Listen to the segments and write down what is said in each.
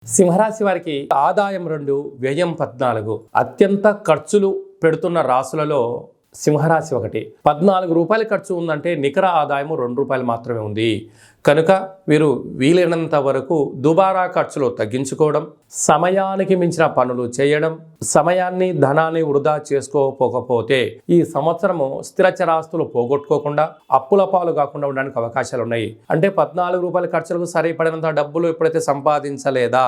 సింహరాశి వారికి ఆదాయం 2, వ్యయం 14. అత్యంత ఖర్చులు పెడుతున్న రాశులలో సింహరాశి ఒకటి. 14 రూపాయల ఖర్చు ఉందంటే నికర ఆదాయం 2 రూపాయలు మాత్రమే ఉంది. కనుక వీరు వీలైనంత వరకు దుబారా ఖర్చులు తగ్గించుకోవడం, సమయానికి మించిన పనులు చేయడం, సమయాన్ని ధనాన్ని వృధా చేసుకోకపోతే ఈ సంవత్సరము స్థిర చరాస్తులు పోగొట్టుకోకుండా అప్పుల పాలు కాకుండా ఉండడానికి అవకాశాలు ఉన్నాయి. అంటే 14 రూపాయల ఖర్చులకు సరిపడినంత డబ్బులు ఎప్పుడైతే సంపాదించలేదా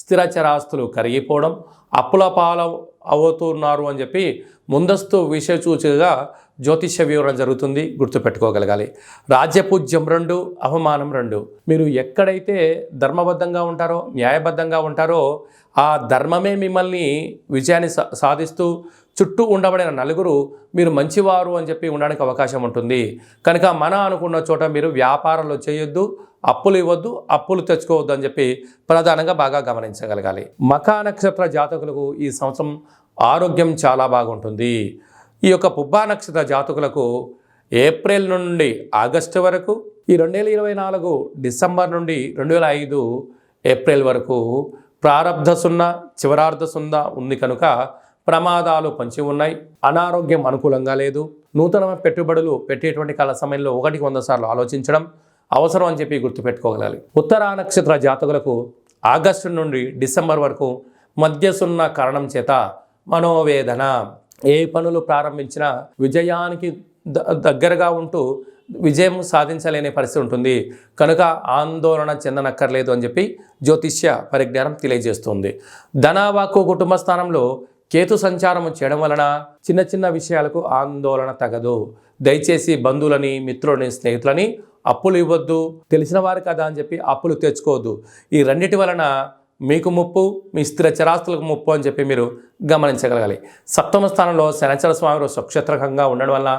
స్థిర చరాస్తులు కరిగిపోవడం, అప్పుల పాలు అవుతున్నారు అని చెప్పి ముందస్తు విషయసూచికగా జ్యోతిష్య వివరణ జరుగుతుంది, గుర్తుపెట్టుకోగలగాలి. రాజ్యపూజ్యం 2, అవమానం 2. మీరు ఎక్కడైతే ధర్మబద్ధంగా ఉంటారో, న్యాయబద్ధంగా ఉంటారో ఆ ధర్మమే మిమ్మల్ని విజయాన్ని సాధిస్తూ చుట్టూ ఉండబడిన నలుగురు మీరు మంచివారు అని చెప్పి ఉండడానికి అవకాశం ఉంటుంది. కనుక అనుకున్న చోట మీరు వ్యాపారాలు చేయొద్దు, అప్పులు ఇవ్వద్దు, అప్పులు తెచ్చుకోవద్దు అని చెప్పి ప్రధానంగా బాగా గమనించగలగాలి. మఖా నక్షత్ర జాతకులకు ఈ సంవత్సరం ఆరోగ్యం చాలా బాగుంటుంది. ఈ యొక్క పుబ్బా నక్షత్ర జాతకులకు ఏప్రిల్ నుండి ఆగస్టు వరకు, ఈ 2024 డిసెంబర్ నుండి 2005 ఏప్రిల్ వరకు ప్రారబ్ధ సున్నా, చివరార్ధ సున్నా ఉంది కనుక ప్రమాదాలు పంచి ఉన్నాయి. అనారోగ్యం అనుకూలంగా లేదు. నూతన పెట్టుబడులు పెట్టేటువంటి కాల సమయంలో 100 సార్లు ఆలోచించడం అవసరం అని చెప్పి గుర్తుపెట్టుకోగలగాలి. ఉత్తరా నక్షత్ర జాతకులకు ఆగస్టు నుండి డిసెంబర్ వరకు మధ్య సున్న కారణం చేత మనోవేదన, ఏ పనులు ప్రారంభించినా విజయానికి దగ్గరగా ఉంటూ విజయం సాధించలేని పరిస్థితి ఉంటుంది. కనుక ఆందోళన చెందనక్కర్లేదు అని చెప్పి జ్యోతిష్య పరిజ్ఞానం తెలియజేస్తుంది. ధనవాక్కు కుటుంబ స్థానంలో కేతు సంచారం చేయడం వలన చిన్న చిన్న విషయాలకు ఆందోళన తగదు. దయచేసి బంధువులని, మిత్రులని, స్నేహితులని అప్పులు ఇవ్వద్దు. తెలిసిన వారు కదా అని చెప్పి అప్పులు తెచ్చుకోవద్దు. ఈ రెండిటి వలన మీకు ముప్పు, మీ స్థిర చరాస్తులకు ముప్పు అని చెప్పి మీరు గమనించగలగాలి. సప్తమ స్థానంలో శనిచర స్వామి స్వక్షేత్రకంగా ఉండడం వల్ల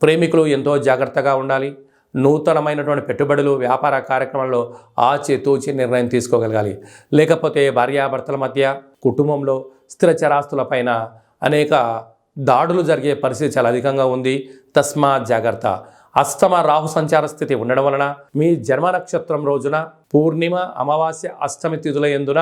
ప్రేమికులు ఎంతో జాగ్రత్తగా ఉండాలి. నూతనమైనటువంటి పెట్టుబడులు, వ్యాపార కార్యక్రమాల్లో ఆచితూచి నిర్ణయం తీసుకోగలగాలి. లేకపోతే భార్యాభర్తల మధ్య, కుటుంబంలో స్థిర చరాస్తులపైన అనేక దాడులు జరిగే పరిస్థితి చాలా అధికంగా ఉంది. తస్మాత్ జాగ్రత్త. అష్టమ రాహు సంచార స్థితి ఉండడం వలన మీ జన్మ నక్షత్రం రోజున పూర్ణిమ, అమావాస్య, అష్టమి తిథుల యందున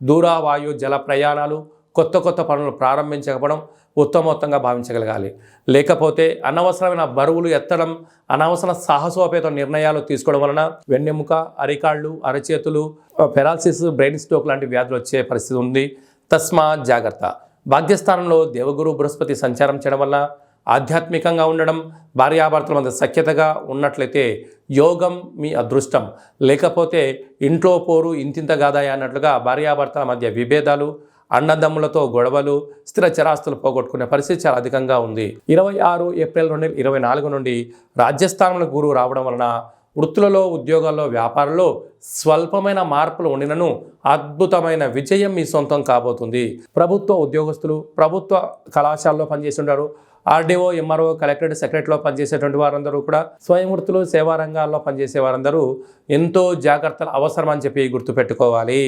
దూరవాయు జల ప్రయాణాలు, కొత్త పనులు ప్రారంభించకపోవడం ఉత్తమోత్తంగా భావించగలగాలి. లేకపోతే అనవసరమైన బరువులు ఎత్తడం, అనవసర సాహసోపేత నిర్ణయాలు తీసుకోవడం వలన వెన్నెముక, అరికాళ్ళు, అరచేతులు, పెరాలసిస్, బ్రెయిన్ స్ట్రోక్ లాంటి వ్యాధులు వచ్చే పరిస్థితి ఉంది. తస్మాత్ జాగ్రత్త. భాగ్యస్థానంలో దేవగురు బృహస్పతి సంచారం చేయడం వల్ల ఆధ్యాత్మికంగా ఉండడం, భార్యాభర్తల మధ్య సఖ్యతగా ఉన్నట్లయితే యోగం మీ అదృష్టం. లేకపోతే ఇంట్లో పోరు ఇంతింత గాదాయ అన్నట్లుగా భార్యాభర్తల మధ్య విభేదాలు, అన్నదమ్ములతో గొడవలు, స్థిర చరాస్తులు పోగొట్టుకునే పరిస్థితి చాలా అధికంగా ఉంది. 26 ఏప్రిల్ 2024 నుండి రాజ్యస్థానంలో గురువు రావడం వలన వృత్తులలో, ఉద్యోగాల్లో, వ్యాపారంలో స్వల్పమైన మార్పులు ఉండినను అద్భుతమైన విజయం మీ సొంతం కాబోతుంది. ప్రభుత్వ ఉద్యోగస్తులు, ప్రభుత్వ కళాశాలలో పనిచేస్తుంటారు, ఆర్డీఓ, ఎంఆర్ఓ, కలెక్టరేట్, సెక్రటరీలో పనిచేసేటువంటి వారందరూ కూడా, స్వయం వృత్తులు, సేవా రంగాల్లో పనిచేసే వారందరూ ఎంతో జాగ్రత్తలు అవసరం అని చెప్పి గుర్తుపెట్టుకోవాలి.